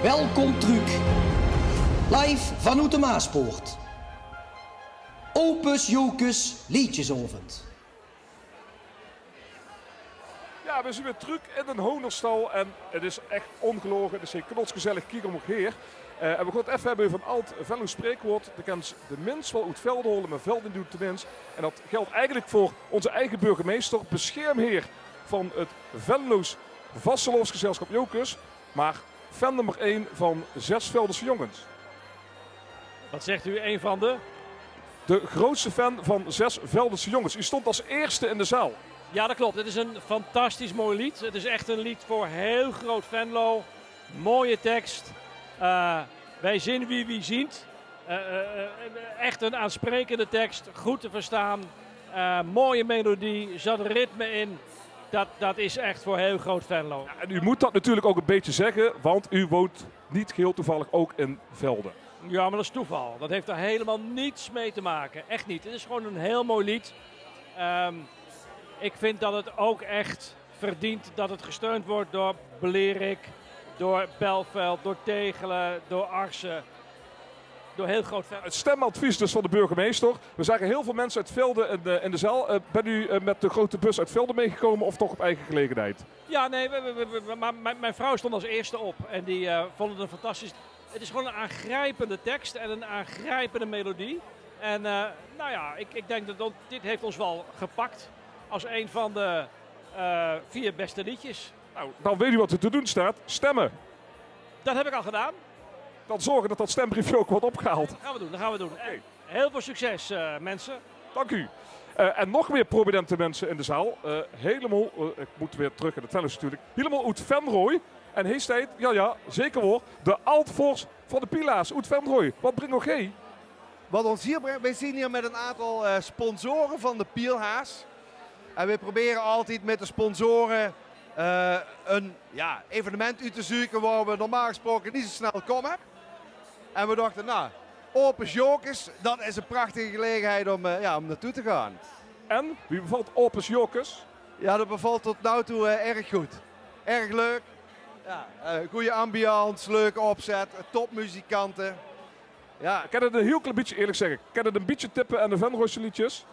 Welkom Truc. Live vanuit de Maaspoort. Opus Jocus Liedjesovend. Ja, we zien weer Truc in een honerstal en het is echt ongelogen. Het is een knotsgezellig kiek omhoog heer. En we gaan het even hebben over een oud Venlo's spreekwoord. De kent de mens wel uit velden holen, maar velden doet de mens. En dat geldt eigenlijk voor onze eigen burgemeester, beschermheer van het Venlo's Vastelovsgezelschap Jocus. Maar fan nummer 1 van 6 Veldense jongens. Wat zegt u, een van de? De grootste fan van 6 Veldense jongens. U stond als eerste in de zaal. Ja, dat klopt. Het is een fantastisch mooi lied. Het is echt een lied voor heel groot Venlo. Mooie tekst. Wij zien wie ziet. Echt een aansprekende tekst. Goed te verstaan. Mooie melodie. Er zat ritme in. Dat is echt voor heel groot Venlo. Ja, en u moet dat natuurlijk ook een beetje zeggen, want u woont niet geheel toevallig ook in Velden. Ja, maar dat is toeval. Dat heeft er helemaal niets mee te maken. Echt niet. Het is gewoon een heel mooi lied. Ik vind dat het ook echt verdient dat het gesteund wordt door Blerik, door Belveld, door Tegelen, door Arsen. Door heel groot Venlo. Het stemadvies dus van de burgemeester. We zagen heel veel mensen uit Velden in de zaal. Ben u met de grote bus uit Velden meegekomen of toch op eigen gelegenheid? Ja, nee, maar mijn vrouw stond als eerste op en die vond het een fantastisch. Het is gewoon een aangrijpende tekst en een aangrijpende melodie. En nou ja, ik denk dat dit heeft ons wel gepakt als een van de 4 beste liedjes. Nou, dan weet u wat er te doen staat. Stemmen. Dat heb ik al gedaan. Dan zorgen dat dat stembriefje ook wordt opgehaald. Dat gaan we doen. En heel veel succes, mensen. Dank u. En nog meer prominente mensen in de zaal. Helemaal, ik moet weer terug in het Venlo's natuurlijk. Helemaal uit Venrooy. En hij staat, ja, zeker hoor, de Altfors van de Pila's. Uit Venrooy. Wat brengt nog hij? Wat ons hier brengt, wij zien hier met een aantal sponsoren van de Pielhaas. En we proberen altijd met de sponsoren een evenement uit te zoeken waar we normaal gesproken niet zo snel komen. En we dachten, nou, Opus Jocus, dat is een prachtige gelegenheid om naartoe te gaan. En, wie bevalt Opus Jocus? Ja, dat bevalt tot nu toe erg goed. Erg leuk. Ja, goede ambiance, leuke opzet, topmuzikanten. Ja. Ik kan het een heel klein beetje eerlijk zeggen. Ik kan het een beetje tippen aan de Venrooyse liedjes.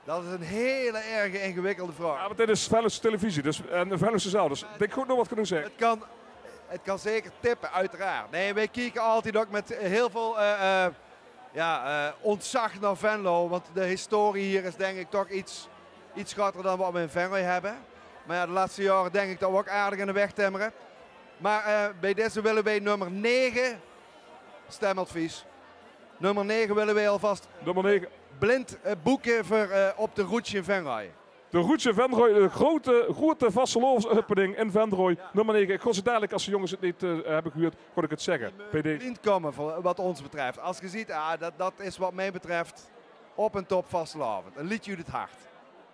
Dat is een hele erg ingewikkelde vraag. Ja, want dit is Venlose televisie en de Venlose zaal. Dus ik denk goed nog wat kunnen zeggen. Het kan zeker tippen, uiteraard. Nee, wij kijken altijd ook met heel veel ontzag naar Venlo. Want de historie hier is denk ik toch iets groter dan wat we in Venlo hebben. Maar ja, de laatste jaren denk ik dat we ook aardig in de weg timmeren. Maar bij deze willen wij nummer 9 stemadvies. Nummer 9 willen wij alvast Nummer 9. blind boeken voor op de route in Venray. De Roetje Venrooy, de grote vastelovsopening in Venrooy. Ja. Nummer 9. Ik ga ze dadelijk, als de jongens het niet hebben gehuurd, kon ik het zeggen. Blind komen wat ons betreft. Als je ziet, dat is wat mij betreft op en top vastelovend. Een liedje uit het hart.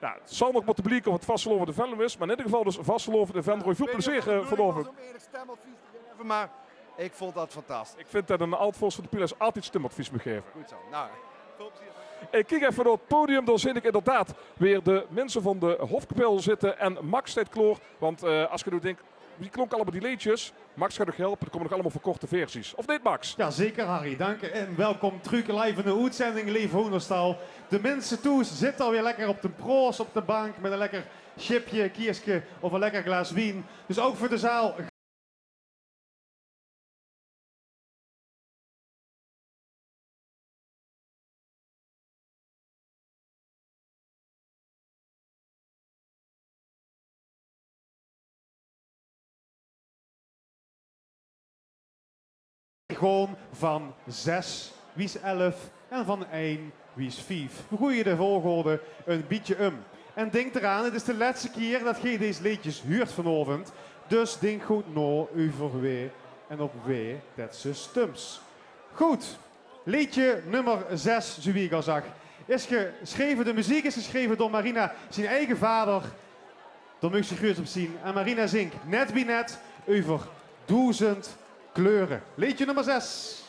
Ja, het zal nog moeten blijken of het vasteloven de Venlo is. Maar in ieder geval dus vasteloven de Venrooy. Veel plezier vanavond. Maar ik vond dat fantastisch. Ik vind dat een Altfors van de Pila's altijd stemadvies moet geven. Goed zo. Nou, veel plezier. Ik kijk even naar het podium, dan zie ik inderdaad weer de mensen van de Hofkapel zitten en Max staat kloor. Want als je nu denkt, wie klonk allemaal die liedjes? Max gaat nog helpen, er komen nog allemaal verkorte versies. Of niet, Max? Ja, zeker Harry, dank en welkom terug live in de uitzending Lief Hoenderstal. De mensen thuis zitten alweer lekker op de proos op de bank met een lekker chipje, kiersje of een lekker glas wien. Dus ook voor de zaal. Gewoon van 6, wie is 11 en van 1, wie is 5. We gooien de volgorde een beetje om. En denk eraan, het is de laatste keer dat je deze liedjes huurt vanavond. Dus denk goed na over weer en op weer dat ze stums. Goed, liedje nummer 6, zoals ik al zag, is geschreven, de muziek is geschreven door Marina, zijn eigen vader. Daar moet je goed op zien. En Marina zingt net wie net over 1000 kleuren. Liedje nummer 6.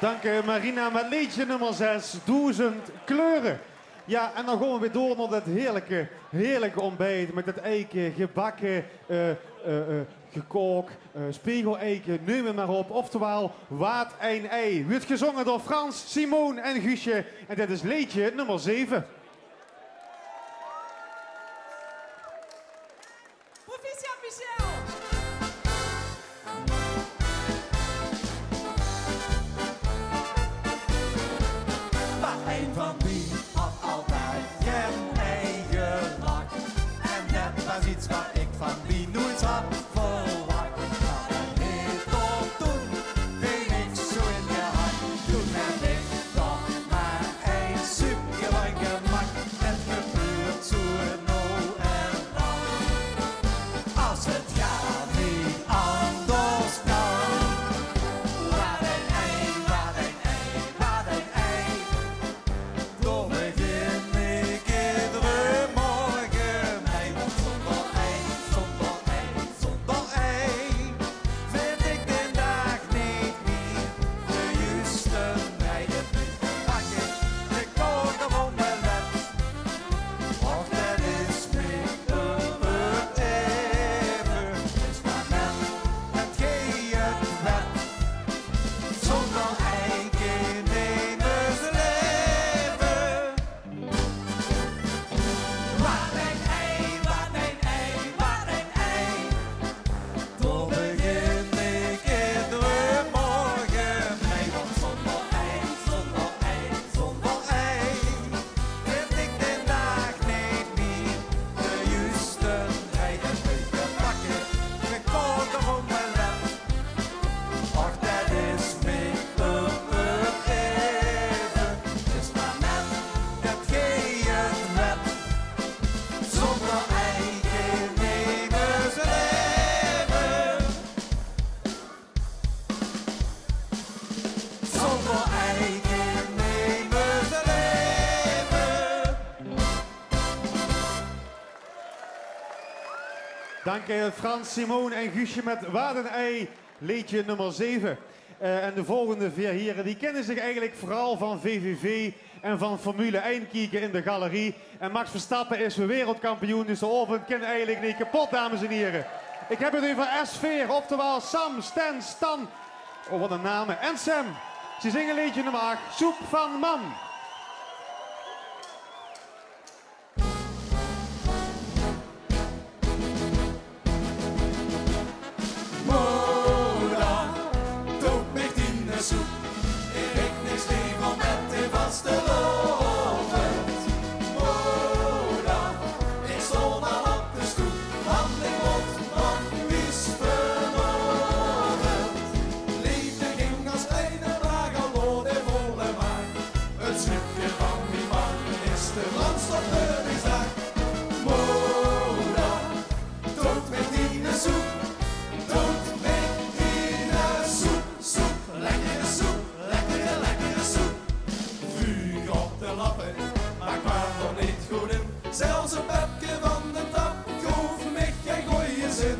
Dank u Marina met liedje nummer 6, 1000 kleuren. Ja, en dan gaan we weer door naar dat heerlijke ontbijt met het eiken, gebakken, gekookt, spiegeleiken, neem het maar op. Oftewel, Wat een ei. Wordt gezongen door Frans, Simon en Guusje. En dit is liedje nummer 7. Proficiat Michel! Maar een van die had altijd geen eigen lak. En dat was iets waar ik van die nooit had verwacht. Maar dat heeft toch toen ging ik zo in je hart. Toen heb ik toch maar een supergewoon gemaakt. Het gebeurt zo nou en dan. Als het gaat niet anders kan. Wat een ei, wat een ei, wat een ei. Door begin ik iedere morgen mee. Want zonder ei, zonder ei, zonder ei vind ik de dag niet meer de juiste bij. Het pak ik de koker van mijn wet. Och, dat is me het even. Is maar net het geen het wet. Zonder ei geen nemers leven. Wat een ei, wat een ei, wat een ei. Door begin ik iedere morgen mee. Want zonder ei, zonder ei, zonder ei vind ik de dag niet meer de juiste rij. En beetje pakken, de koker om mijn lap. Och, dat is me het even. Is maar net het geen het wet. Zonder ei geen nemers leven. Zonder ei geen nemers leven. Dank u Frans, Simon en Guusje met Wat een ei, liedje nummer 7. En de volgende vier heren die kennen zich eigenlijk vooral van VVV en van Formule 1 kijken in de galerie. En Max Verstappen is weer wereldkampioen, dus de oven kent eigenlijk niet kapot, dames en heren. Ik heb het over S-Veer, oftewel Sam, Stan, Stan, oh wat een namen, en Sam. Ze zingen liedje nummer 8, Soep van Man. Moeder, doe mich in de soep. Ik eet niks liever met de vaste lovend. Moeder, ik stond al op de stoep, want ik word nog wies vanochtend. Liefde ging als kleine vraag al door de volle maan. Het stukje van die man is de brandstof die zaak. Moeder, doe mich in de soep. Doet mij in de soep, soep, lekkere soep, lekkere, lekkere soep. Vuur op de lappen, maar kwam er niet goed in. Zelfs een pepje van de tap, goof mij geen goeie zin.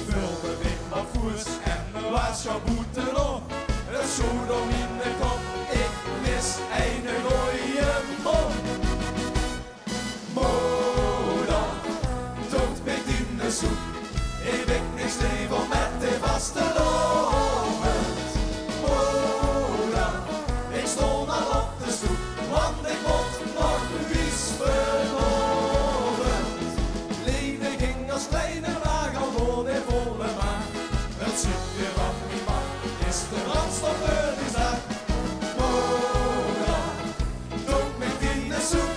Vulde weer wat voers en was jouw boete nog. Het schoen om in de kop, ik mis een goeie mop. Moeder, doet mij in de soep. Ik ben niks liever met de vaste lovend. Moeder, ik stond al op de stoep, want ik word nog wies vanochtend. Liefde ging als kleine wagen al door de volle maan. Het stukje van die man is de brandstof die zaak. Moeder, doet mij in de soep,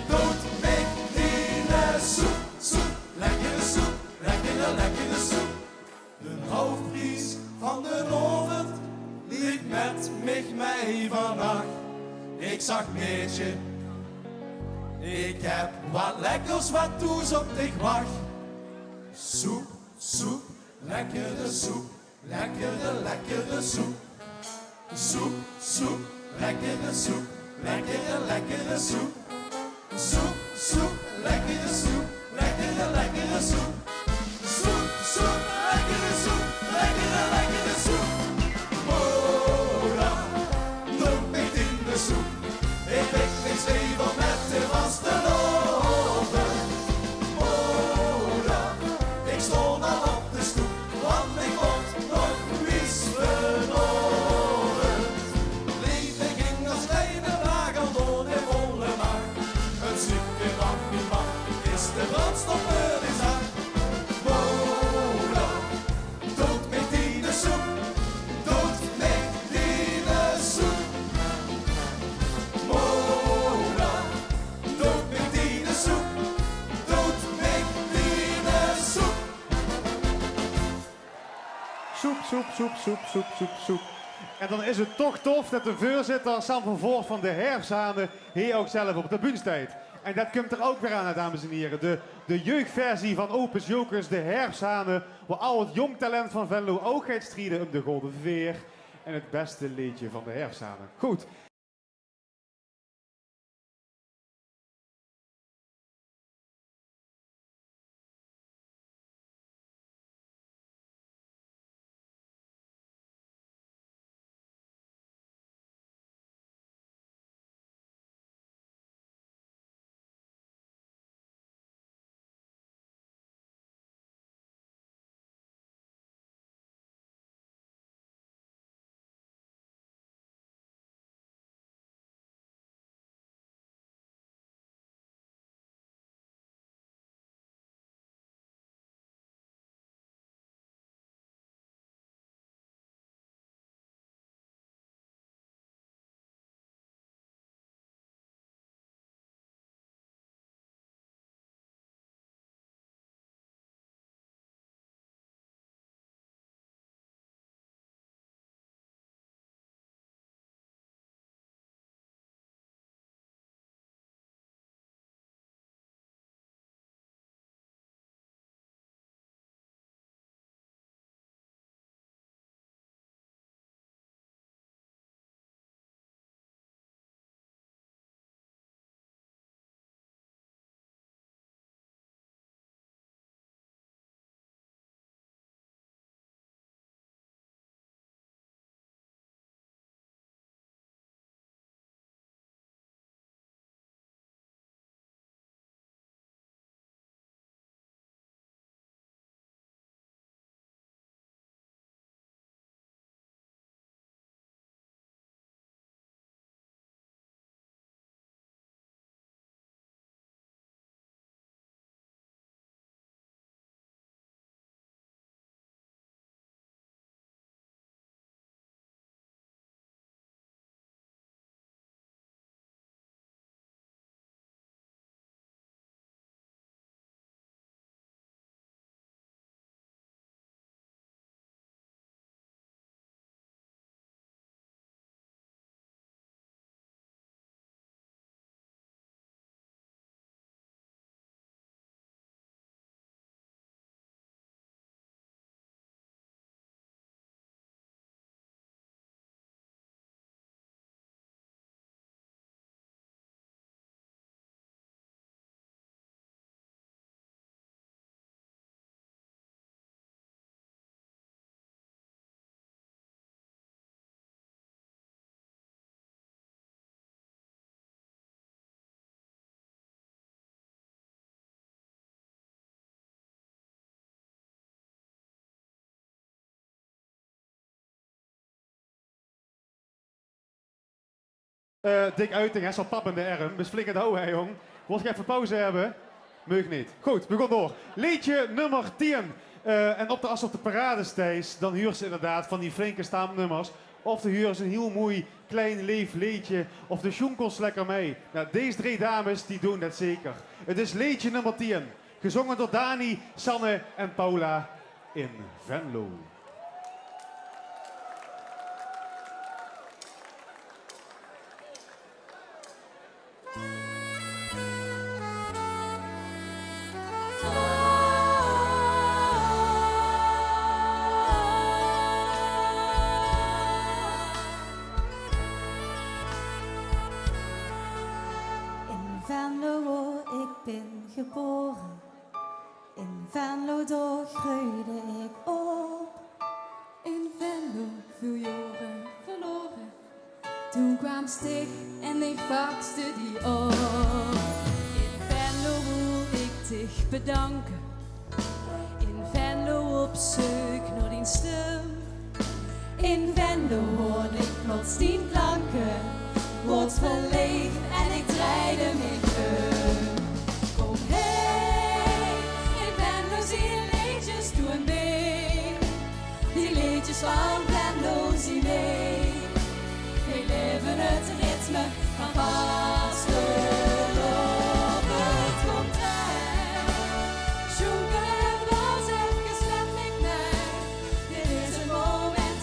doet mij in de soep, soep, lekkere soep. Lekkere, lekkere soep. De hoofdprijs van de oven liep met mij mee vannacht. Ik zag meetje, ik heb wat lekkers wat toes op dich wacht. Soep, soep, lekkere soep, lekkere, lekkere soep. Soep, soep, lekkere soep, lekkere, lekkere soep. Soep, soep, lekkere soep, lekkere, lekkere soep. Soep, soep, lekkere soep, lekkere, lekkere soep. Moeder, soep. En dan is het toch tof dat de voorzitter Sam van Voort van de Herfsthanen hier ook zelf op de bühne staat. En dat komt er ook weer aan, dames en heren. De jeugdversie van Opus Jokers, de Herfsthanen, waar al het jong talent van Venlo ook gaat strijden om de Golden Veer en het beste liedje van de Herfsthanen. Goed. Dik uiting, hè, zo'n pap in de arm. Dus flink het houden, hè, jong. Wil je even pauze hebben? Meug niet. Goed, we gaan door. Liedje nummer 10. En als op de parade staat, dan huur ze inderdaad van die flinke staamnummers. Of de huur ze een heel mooi klein leef liedje. Of de jonkels lekker mee. Nou, deze 3 dames, die doen dat zeker. Het is liedje nummer 10. Gezongen door Dani, Sanne en Paula in Venlo. Geboren. In Venlo door groeide ik op. In Venlo veel jaren verloren. Toen kwam Stig en ik vakste die op. In Venlo wil ik dich bedanken. In Venlo op zoek naar die stem. In Venlo hoorde ik plots die klanken. Wordt verleefd en ik draaide me om. Van Venlo zie mee. We leven het ritme van vasteland. Het komt uit. Jonker en was even met ik mee. Dit is het moment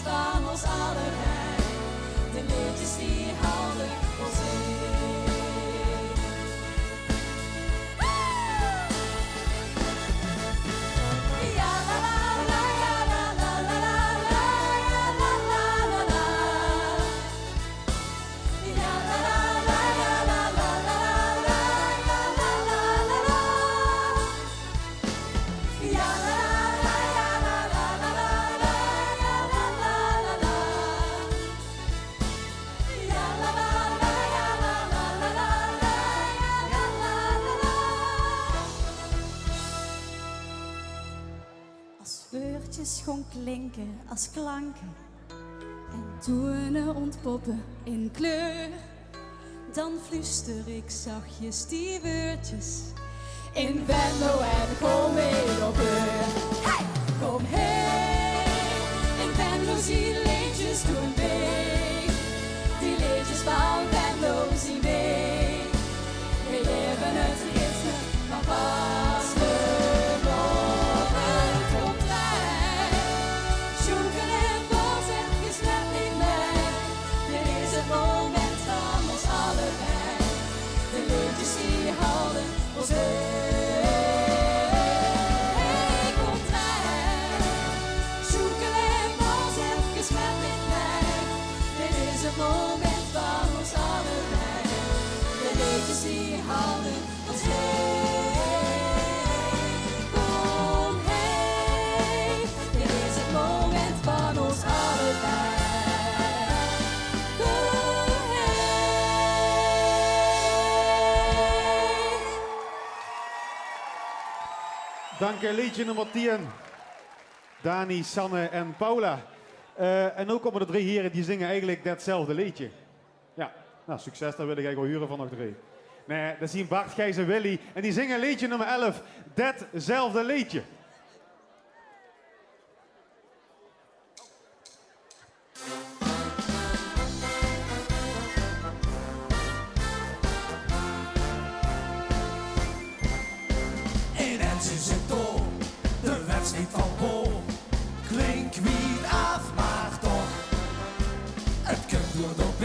kon klinken als klanken. En tonen ontpoppen in kleur. Dan fluister ik zachtjes die woordjes. In Venlo en kom mee op deur. Hey! Kom heen, in Venlo zie leedjes doen mee. Die leedjes van Venlo zien mee. We leven het ritme van vastelovend contraire. Zoeken en was even net niet mee. Dit is het moment van ons allebei. De leedjes die houden ons hey, contraire. Zoeken en was even net niet mee. Dit is het moment van ons allebei. De leedjes die houden ons kom heen. Dit is het moment van ons allebei. Kom heen. Dank liedje nummer 10. Dani, Sanne en Paula. En ook komen de 3 heren die zingen eigenlijk datzelfde liedje. Ja, nou succes, daar wil ik eigenlijk wel huren van nog 3. Nee, dat zien Bart, Gijs en Willy. En die zingen liedje nummer 11. Datzelfde liedje. In Ens is het door, de wedstrijd van Bol. Klink wie het af, maar toch. Het kunt door de B,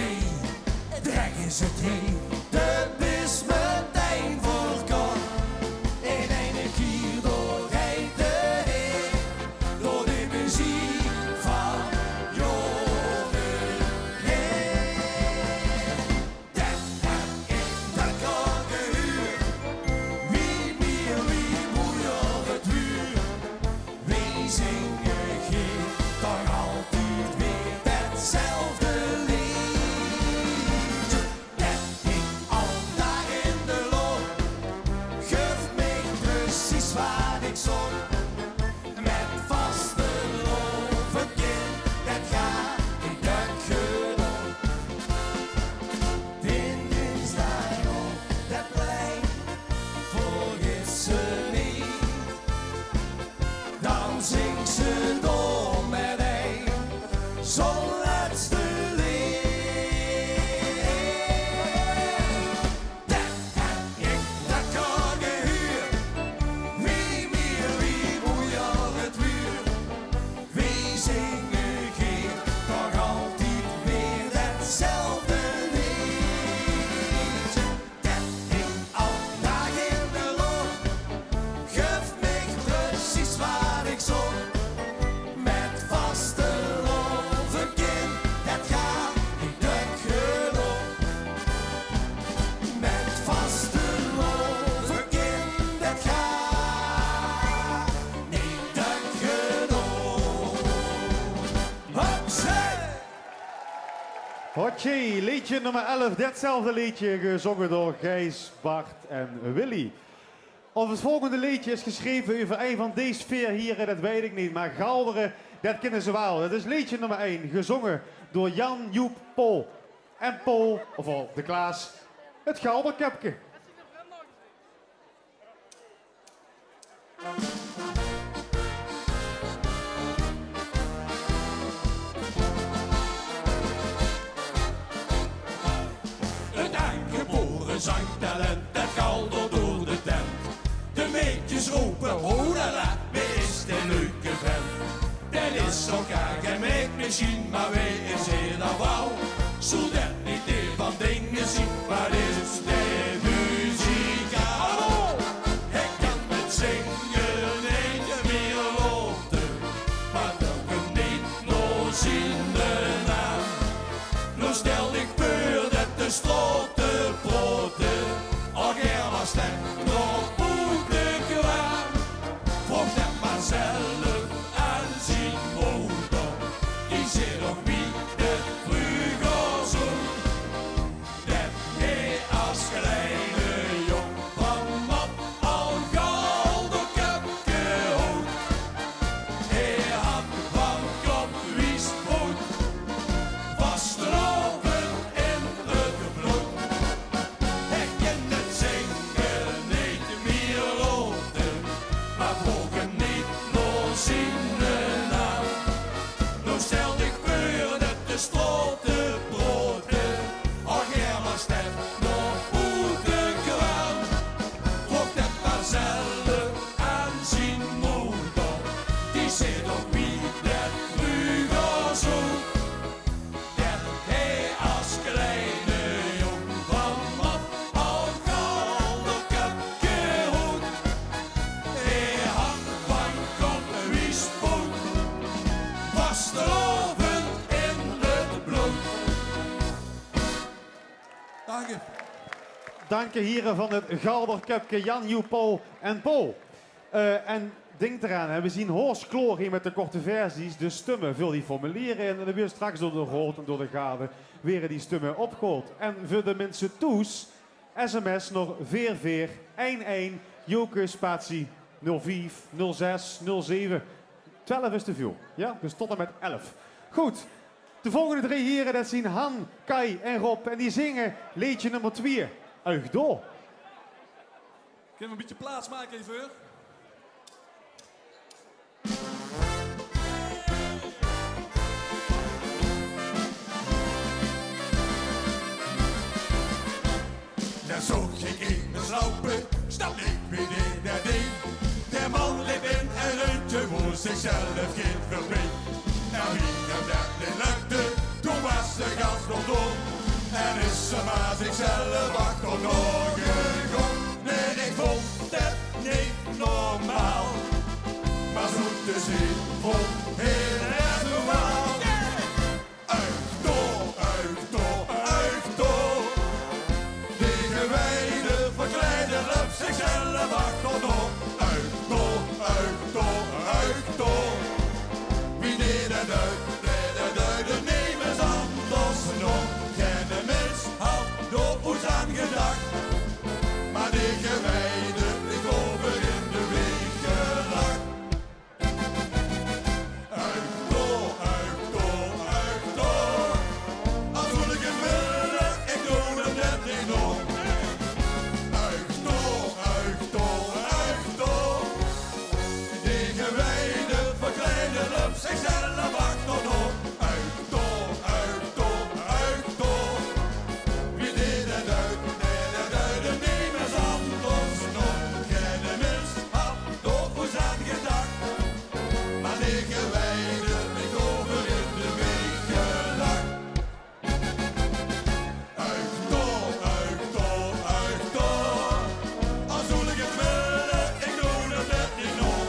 drek is het heen. De bis meteen voorkomt. In een keer door rijdt de heen. Door de muziek van Joren heen. Dat heb ik, dat kan gehuurd. Wie meer, wie moeier het huur. Wie zingen geen, toch altijd weer hetzelfde liedje. Dat ik al daar in de loop. Geef mij precies wat ik zong. Met vaste loven kind, dat gaat ik dat genoeg. Vinden staan op dat plein, vergeet ze niet. Dan zingt ze door met een zo'n laatste lied. Dat heb ik, dat kan gehuurd. Wie meer, wie moeier het huur. Wie zingen geen, toch altijd weer hetzelfde liedje. Dat ik al dag in de loop. Geef mij precies wat ik zong. Met vaste loven kind, dat gaat ik druk genoeg. Met vaste loven kind, dat gaat ik druk genoeg. Hopzee! Hotje, liedje nummer 11. Datzelfde liedje gezongen door Gijs, Bart en Willy. Of het volgende liedje is geschreven over een van deze 4 heren, dat weet ik niet. Maar Galderen, dat kennen ze wel. Dat is liedje nummer 1, gezongen door Jan, Joep, Paul. En Paul, ofwel de Klaas, het Galderkepke. Het aangeboren zangtalent, dat galder door de tent. De meetjes roepen, hoera, wie is de leuke vent? Dat is toch geen meetmachine, maar wie is hier dan wauw? Zodat niet deel van dingen zien, wat is de muziek? Hallo! Ik kan met zingen niet meer lopen, maar dat we niet nog zien de naam. Nu stel ik voor dat de sloten broten, al geen maar stem, nog boete kwam. Vroeg dat maar zelf aan zijn moeder, die zit nog wie de vroeger zoen. Dat hij als kleine jong van mat al galderkepke hoed. Hij had Dank u. Dank je heren van het Galdercupje Jan, Joep, Paul en Paul. En denk eraan, hè, we zien Horst Kloor hier met de korte versies. De stemmen, vul die formulieren in en dan weer straks door de rood en door de gade weer die stemmen opgehoord. En voor de mensen toes, sms nog 4411 Joke spatie 05 06 07. 12 is te veel, ja? Dus tot en met 11. Goed, de volgende 3 heren, dat zien Han, Kai en Rob. En die zingen liedje nummer 2, Uig door. Kunnen we een beetje plaats maken even? Daar zoek ik in mijn slopen, stap ik weer in de ding. De man leeft in een ruimte, voor zichzelf geen verbreed. En wie hem dat niet lukte, toen was de gans nog dom. En is ze maar zichzelf achter nog een gong. Nee, ik vond het niet normaal. Maar zo te zien vond heel erg normaal. Uig door, uig door, uig door. Die gewijde verkleide lup zichzelf achterop. Uig door, uig door, uig door. Wie deed het uit, de neem eens anders nog. Geen mens had door ons aan gedacht. Maar die gewijde ligt over in de weeg gelacht. Uig door, uig door, uig door. Als wil ik het willen, ik doe het net niet nog. Uig door, uig door, uig door. Die gewijde verkleide lup zichzelf achterop. Uig door, uig door, uig door. Wie deed het uit, de neem eens anders nog. Geen mens had door ons aan gedacht. Maar die gewijde ligt over in de weeg gelacht. Uig door, uig door, uig door. Als wil ik het willen, ik doe het net niet nog.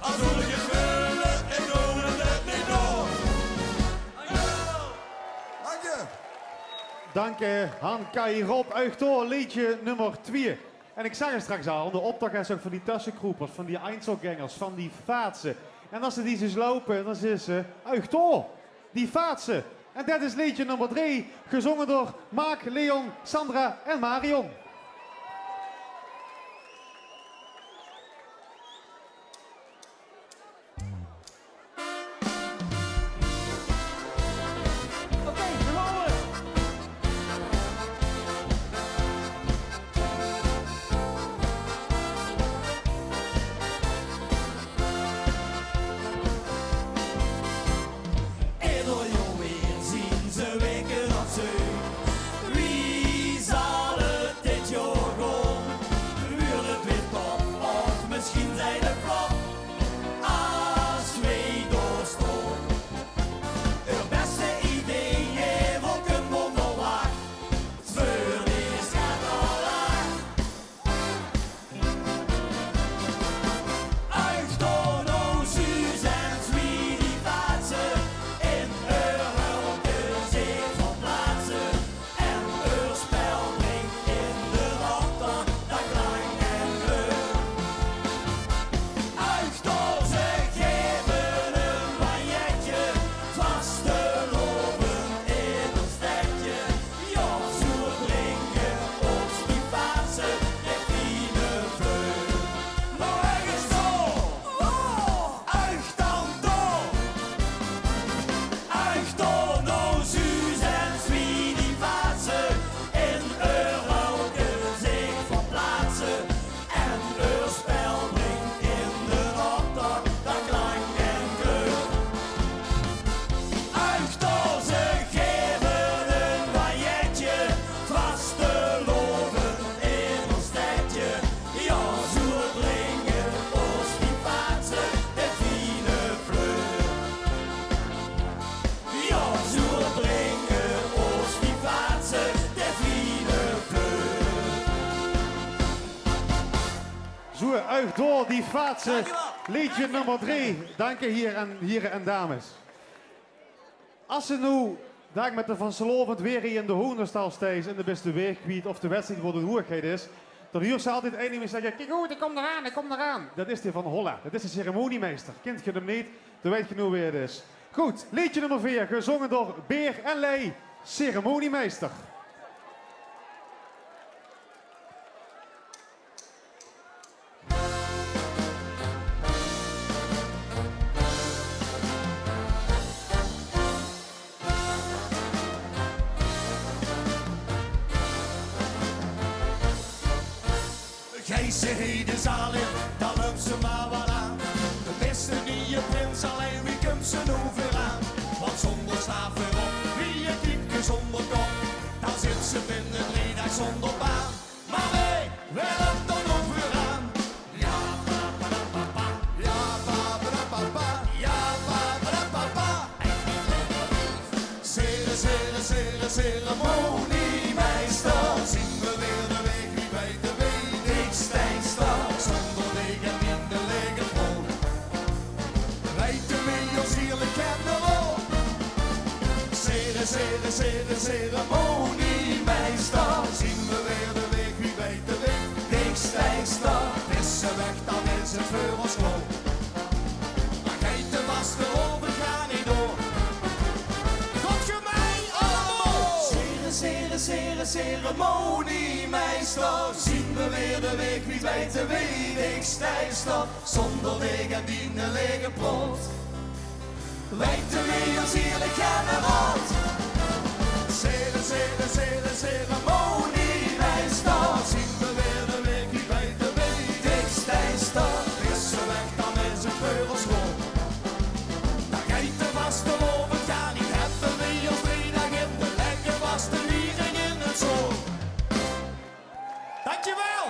Als wil ik het willen, ik doe het net niet nog. Dank je. Dank je, Han, Kai, Rob, Uig door, liedje nummer 2. En ik zag het straks al, de opdracht is ook van die tussenkroepers, van die Einzelgangers, van die vaatsen. En als ze die dus lopen, dan is ze Uig door, die vaatsen. En dat is liedje nummer 3, gezongen door Mark, Leon, Sandra en Marion. Ieder jaar weer zien ze weken op zee. Wie zal het dit jaar gaan? Wordt het weer top of misschien zijn het flop? Als we doorstaan. Het beste idee wat kunnen we verwachten. Het vuur is gaat al lang. Uig door nou Suus en Sweet die plaatsen. In elke zee van plaatsen. En uw spel brengt in de wachter dat klank en kleur. Uig door ze geven een bagnetje. Vast te lopen in ons stedje. Ja, zo dringen ons die plaatsen met fine veur. Maar ergens door, uig dan door. Uig door nou Suus en Sweet die plaatsen. In elke zee van plaatsen. En uw spel brengt in de wachter dat klank en kleur. Uig door ze geven een bagnetje. Vast te lopen in ons stedje. Ja, zo dringen ons die plaatsen met fine vleur. Ja, zo dringen ons die plaatsen met fine vleur. Zo, Uig door, die vaatsen, liedje nummer 3. Dank je heren en dames. Als ze nu Daar met de Van Slovend weer hier in de hoendenstal steeds en de beste weerkwiet of de wedstrijd waar de roerigheid is. Dan huurt ze altijd één en zeggen, kijk goed, ik kom eraan. Dat is die Van Holla, dat is de ceremoniemeester. Kent je hem niet, dan weet je nu wie het is. Goed, liedje nummer 4, gezongen door Beer en Lee, ceremoniemeester. Gijse heden zalig, dan loopt ze maar wat aan. De beste nieuwe prins, alleen wie komt ze nou weer aan? Want zonder staaf erop, wie een diepje zonder kop, dan zit ze binnen 3 dagen zonder baan. Maar nee, wel op dan overaan. Ja, papa, papa, ja, papa, papa, ja, papa, papa. Ceremoniemeester, zien we weer de week wie bij de Stijnstad, zonder wegen in de lege brood. Rijden we ons heerlijk kennen op. Ceremoniemeester, zien we weer de week wie bij de week Stijnstad. Is ze weg, dan is het voor ons kloot. Maar kijk de was erover, ga niet door. Tot gemeen allemaal. Ceremoniemeester, zien we weer de week wie bij de week Stijnstad. Zonder wegen die een lege brood. Wijten we ons heerlijk kennen wat. Ceremoniemeester, zien we weer de week wie bij de week Stijnstad. Is ze weg, dan is het voor ons schoon. Dan kijkt de vaste lopen, ga niet hebben we ons 3 dagen in de lekker vaste wiering in het zoon. Dankjewel!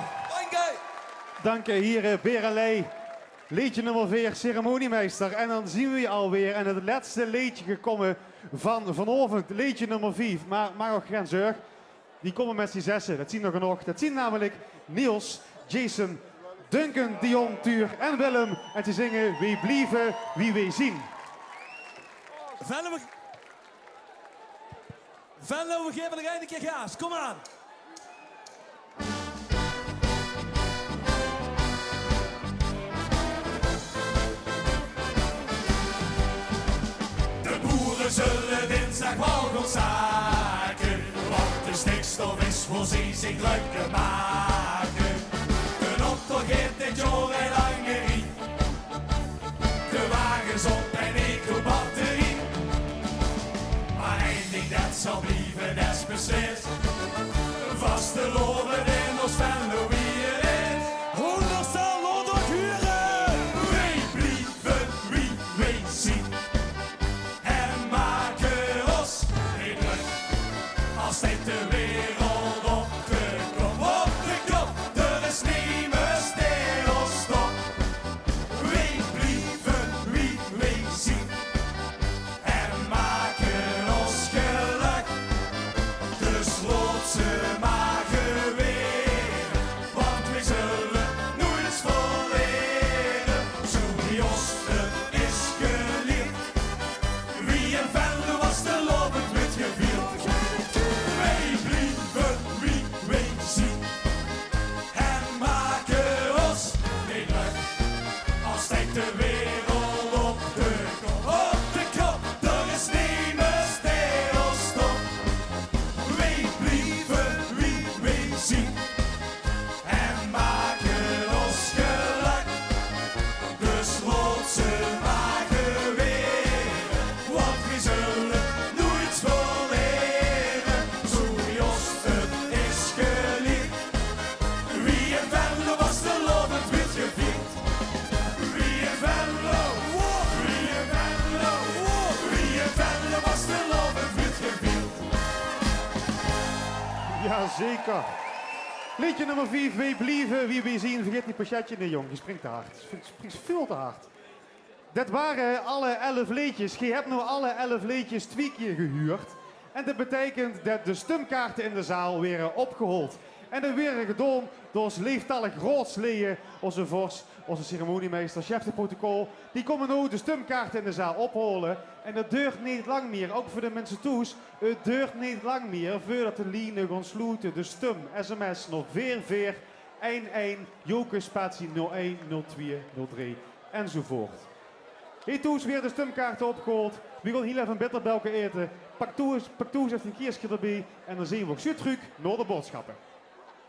Dank je, hier Beer en Lee. Liedje nummer 4, ceremoniemeester. En dan zien we je alweer en het laatste liedje gekomen van vanavond. Liedje nummer 5, maar ook geen zorg. Die komen met z'n zessen, dat zien we genoeg. Dat zien namelijk Niels, Jason, Duncan, Dion, Tuur en Willem. En ze zingen Wie blieven, wie wij zien. Venlo, we geven nog een keer gas. Kom aan. De boeren zullen dinsdag wel gaan zaken, want de stikstof is voor ze zich druk maken. De optocht dit jaar en Langerie, de wagens op en eco-batterie. Maar één ding dat zal blijven, dat is beslist. Vaste loven in ons Venlo wie er is. Hoenderstal wordt ook huren. Wij blijven wie wij zien. En maken ons niet druk. Als dit de wereld op de kop, er is niet meer stilstop. Wij blijven wie wij zien. En maken ons geluk. Dus laat ze maar geweren, want we zullen nooit verleden. Zo wie ons het is geleerd. Wie in Venlo was de lopend met gevierd. Wij blijven wie wij zien. En maken ons niet druk. Als tijd de wereld op de kop, er is niet meer stilstop. Wij blijven wie wij zien. En maken ons geluk. Dus laat ze maar geweren, want we zullen nooit verleden. Zo wie ons het is geleerd. Wie in Venlo was de lovend wit gevierd. Wie in Venlo, wie in Venlo, wie in Venlo was de lovend wit gevierd. Jazeker. Liedje nummer 5, Wij blieven, wie wij zien. Vergeet die pachetje niet, jong. Je springt te hard. Je springt veel te hard. Dat waren alle 11 liedjes. Je hebt nu alle 11 liedjes 2 keer gehuurd. En dat betekent dat de stemkaarten in de zaal weer opgehold. En dan weer gedaan door ons leeftallig raadsleden, onze vorst, onze ceremoniemeester, chef de protocol. Die komen nu de stemkaarten in de zaal ophalen. En dat duurt niet lang meer, ook voor de mensen thuis. Het duurt niet lang meer voordat de lijnen gaan sluiten. De stem, sms nog 4411, joker spatie 01, 02, 03 enzovoort. Hier thuis weer de stemkaarten opgehaald. We gaan heel even bitterbelken eten. Pak toe eens even een kiersje erbij. En dan zien we ook zo terug naar de boodschappen.